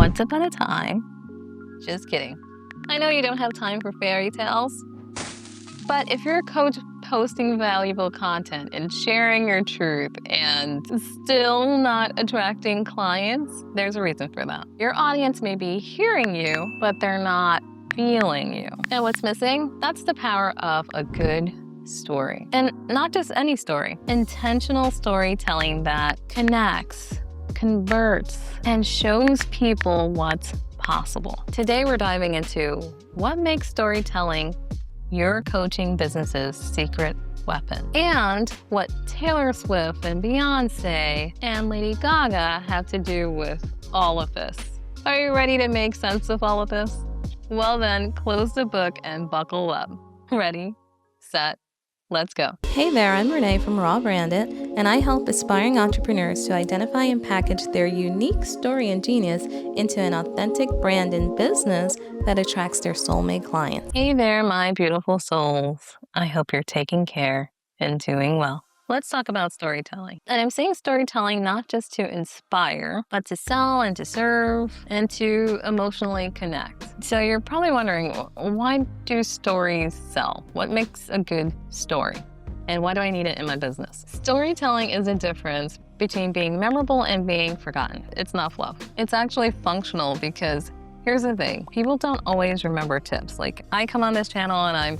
once upon a time. Just kidding. I know you don't have time for fairy tales, but if you're a coach posting valuable content and sharing your truth and still not attracting clients, there's a reason for that. Your audience may be hearing you, but they're not feeling you. And what's missing? That's the power of a good story. And not just any story. Intentional storytelling that connects, converts, and shows people what's possible. Today we're diving into what makes storytelling your coaching business's secret weapon, and what Taylor Swift and Beyoncé and Lady Gaga have to do with all of this. Are you ready to make sense of all of this? Well then, close the book and buckle up. Ready, set, let's go. Hey there, I'm Renee from Raw Branded, and I help aspiring entrepreneurs to identify and package their unique story and genius into an authentic brand and business that attracts their soulmate clients. Hey there, my beautiful souls. I hope you're taking care and doing well. Let's talk about storytelling. And I'm saying storytelling not just to inspire, but to sell and to serve and to emotionally connect. So you're probably wondering, why do stories sell? What makes a good story? And why do I need it in my business? Storytelling is a difference between being memorable and being forgotten. It's not fluff. It's actually functional because here's the thing. People don't always remember tips. Like I come on this channel and I'm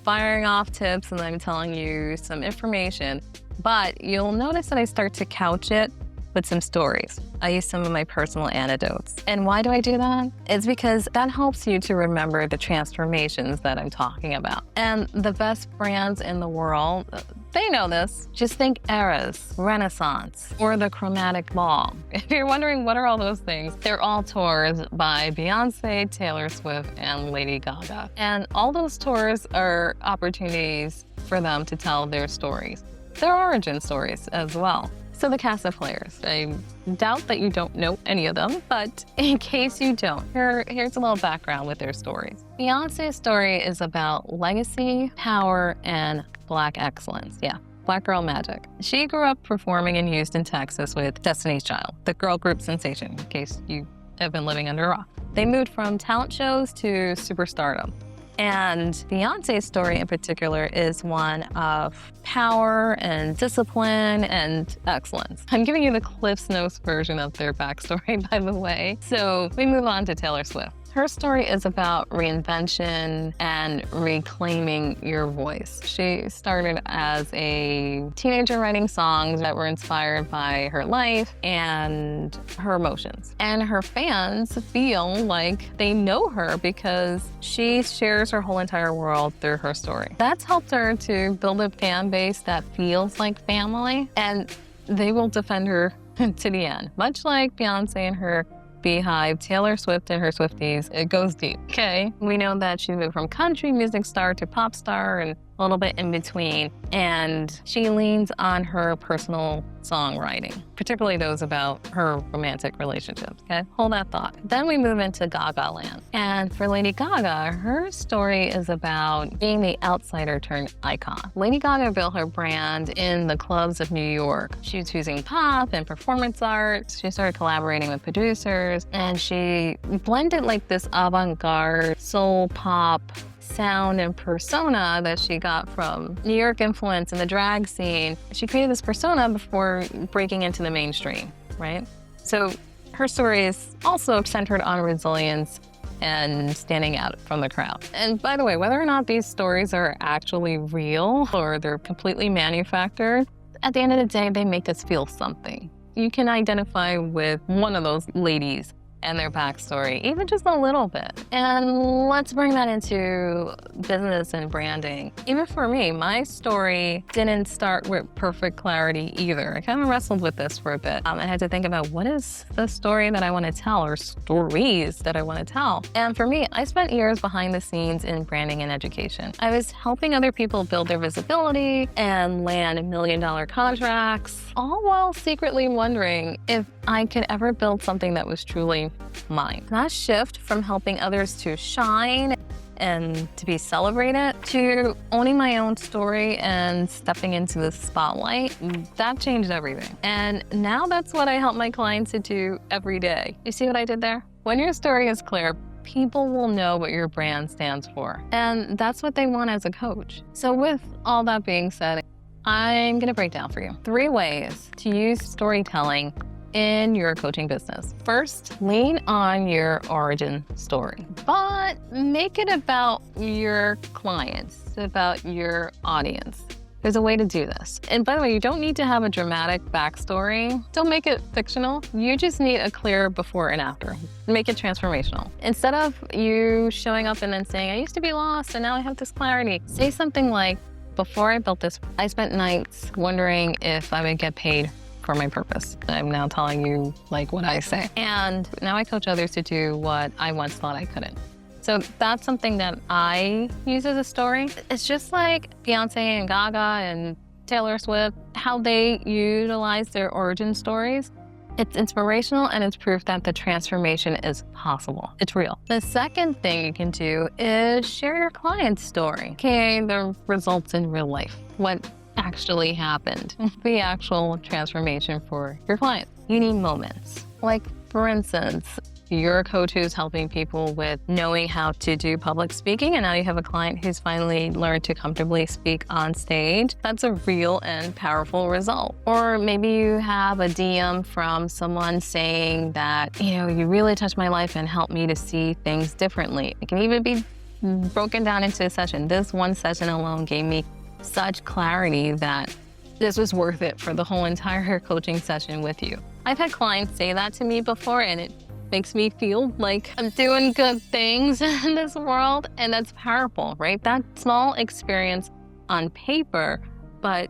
firing off tips and I'm telling you some information, but you'll notice that I start to couch it with some stories. I use some of my personal anecdotes. And why do I do that? It's because that helps you to remember the transformations that I'm talking about. And the best brands in the world, they know this. Just think eras, Renaissance, or the chromatic ball. If you're wondering what are all those things, they're all tours by Beyoncé, Taylor Swift, and Lady Gaga. And all those tours are opportunities for them to tell their stories, their origin stories as well. So the cast of players, I doubt that you don't know any of them, but in case you don't, here's a little background with their stories. Beyonce's story is about legacy, power, and Black excellence. Yeah, Black girl magic. She grew up performing in Houston, Texas with Destiny's Child, the girl group sensation, in case you have been living under a rock. They moved from talent shows to superstardom. And Beyonce's story in particular is one of power and discipline and excellence. I'm giving you the Cliff's Notes version of their backstory, by the way. So we move on to Taylor Swift. Her story is about reinvention and reclaiming your voice. She started as a teenager writing songs that were inspired by her life and her emotions. And her fans feel like they know her because she shares her whole entire world through her story. That's helped her to build a fan base that feels like family, and they will defend her to the end. Much like Beyoncé and her Beehive, Taylor Swift and her Swifties, it goes deep. Okay, we know that she moved from country music star to pop star and a little bit in between, and she leans on her personal songwriting, particularly those about her romantic relationships. Okay, hold that thought. Then we move into Gaga land. And for Lady Gaga, her story is about being the outsider turned icon. Lady Gaga built her brand in the clubs of New York. She was using pop and performance art. She started collaborating with producers, and she blended like this avant-garde soul pop sound and persona that she got from New York influence in the drag scene. She created this persona before breaking into the mainstream, right? So her story is also centered on resilience and standing out from the crowd. And by the way, whether or not these stories are actually real or they're completely manufactured, at the end of the day, they make us feel something. You can identify with one of those ladies and their backstory, even just a little bit. And let's bring that into business and branding. Even for me, my story didn't start with perfect clarity either. I kind of wrestled with this for a bit. I had to think about what is the story that I want to tell, or stories that I want to tell. And for me, I spent years behind the scenes in branding and education. I was helping other people build their visibility and land $1 million contracts, all while secretly wondering if I could ever build something that was truly mine. That shift from helping others to shine and to be celebrated, to owning my own story and stepping into the spotlight, that changed everything. And now that's what I help my clients to do every day. You see what I did there? When your story is clear, people will know what your brand stands for. And that's what they want as a coach. So with all that being said, I'm gonna break down for you 3 ways to use storytelling in your coaching business. First, lean on your origin story, but make it about your clients, about your audience. There's a way to do this. And by the way, you don't need to have a dramatic backstory. Don't make it fictional. You just need a clear before and after. Make it transformational. Instead of you showing up and then saying, I used to be lost and now I have this clarity, say something like, before I built this, I spent nights wondering if I would get paid for my purpose. I'm now telling you like what I say. And now I coach others to do what I once thought I couldn't. So that's something that I use as a story. It's just like Beyoncé and Gaga and Taylor Swift, how they utilize their origin stories. It's inspirational and it's proof that the transformation is possible. It's real. The second thing you can do is share your client's story, okay, the results in real life. What actually happened, the actual transformation for your client. You need moments. Like, for instance, you're a coach who's helping people with knowing how to do public speaking, and now you have a client who's finally learned to comfortably speak on stage. That's a real and powerful result. Or maybe you have a DM from someone saying that, you really touched my life and helped me to see things differently. It can even be broken down into a session. This one session alone gave me such clarity that this was worth it for the whole entire coaching session with you. I've had clients say that to me before, and it makes me feel like I'm doing good things in this world, and that's powerful, right? That small experience on paper, but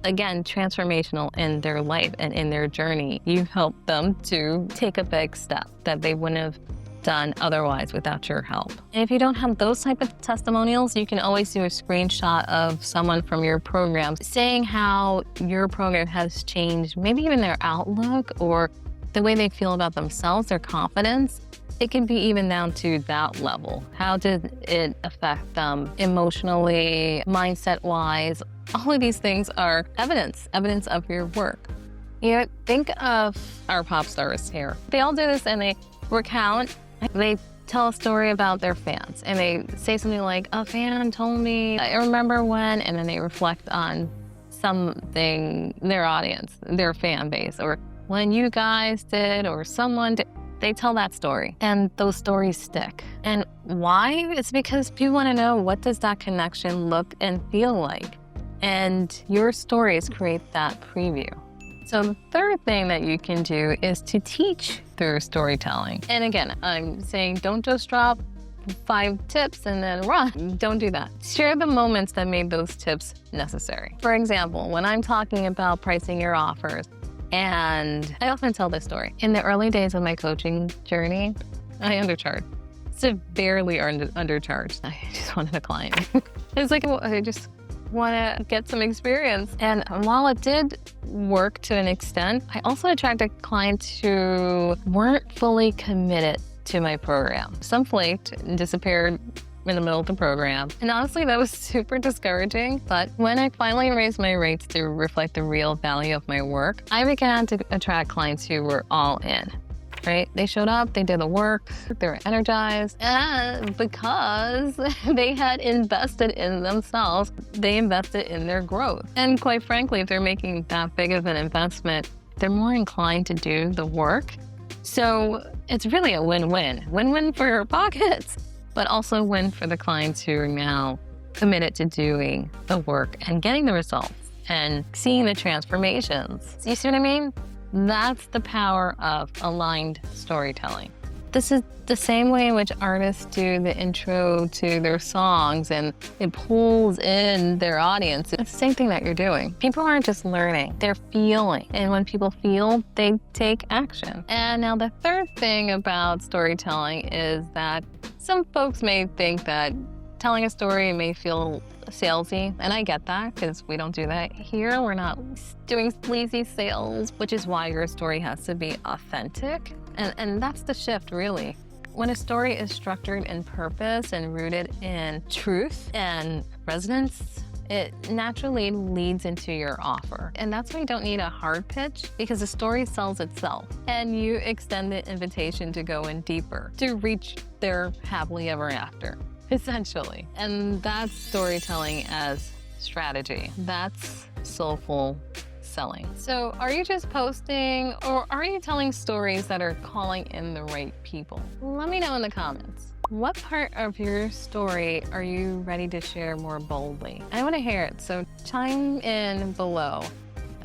again, transformational in their life and in their journey. You help them to take a big step that they wouldn't have done otherwise without your help. And if you don't have those type of testimonials, you can always do a screenshot of someone from your program saying how your program has changed, maybe even their outlook or the way they feel about themselves, their confidence. It can be even down to that level. How did it affect them emotionally, mindset-wise? All of these things are evidence of your work. Think of our pop stars here. They all do this and they recount. They tell a story about their fans and they say something like, a fan told me, I remember when, and then they reflect on something, their audience, their fan base, or when you guys did, or someone did. They tell that story and those stories stick. And why? It's because people want to know, what does that connection look and feel like? And your stories create that preview. So the third thing that you can do is to teach through storytelling. And again, I'm saying don't just drop 5 tips and then run. Don't do that. Share the moments that made those tips necessary. For example, when I'm talking about pricing your offers, and I often tell this story. In the early days of my coaching journey, I undercharged. Severely undercharged. I just wanted a client. It's like, I just want to get some experience. And while it did work to an extent, I also attracted clients who weren't fully committed to my program. Some flaked and disappeared in the middle of the program. And honestly, that was super discouraging. But when I finally raised my rates to reflect the real value of my work, I began to attract clients who were all in, right? They showed up, they did the work, they were energized, and because they had invested in themselves, they invested in their growth. And quite frankly, if they're making that big of an investment, they're more inclined to do the work. So it's really a win-win. Win-win for your pockets, but also win for the clients who are now committed to doing the work and getting the results and seeing the transformations. You see what I mean? That's the power of aligned storytelling. This is the same way in which artists do the intro to their songs and it pulls in their audience. It's the same thing that you're doing. People aren't just learning, they're feeling. And when people feel, they take action. And now the third thing about storytelling is that some folks may think that telling a story may feel salesy, and I get that because we don't do that here. We're not doing sleazy sales, which is why your story has to be authentic. And that's the shift, really. When a story is structured in purpose and rooted in truth and resonance, it naturally leads into your offer. And that's why you don't need a hard pitch, because the story sells itself. And you extend the invitation to go in deeper, to reach their happily ever after, essentially. And that's storytelling as strategy. That's soulful selling. So are you just posting, or are you telling stories that are calling in the right people? Let me know in the comments. What part of your story are you ready to share more boldly? I want to hear it, so chime in below.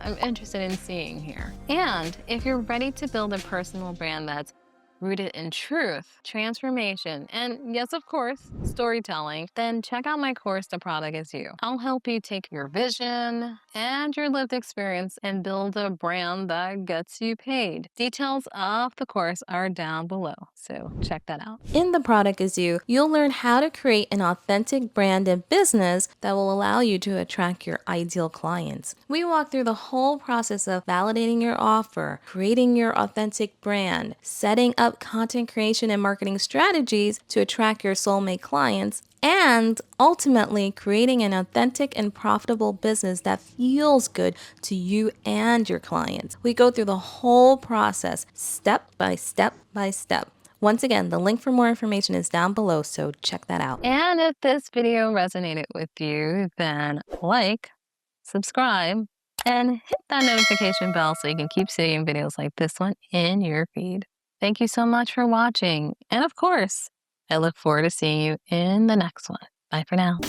I'm interested in seeing here. And if you're ready to build a personal brand that's rooted in truth, transformation, and yes, of course, storytelling, then check out my course, The Product Is You. I'll help you take your vision and your lived experience and build a brand that gets you paid. Details of the course are down below, so check that out. In The Product Is You, you'll learn how to create an authentic brand and business that will allow you to attract your ideal clients. We walk through the whole process of validating your offer, creating your authentic brand, setting up content creation and marketing strategies to attract your soulmate clients, and ultimately creating an authentic and profitable business that feels good to you and your clients. We go through the whole process, step by step by step. Once again, the link for more information is down below, so check that out. And if this video resonated with you, then like, subscribe, and hit that notification bell so you can keep seeing videos like this one in your feed. Thank you so much for watching. And of course, I look forward to seeing you in the next one. Bye for now.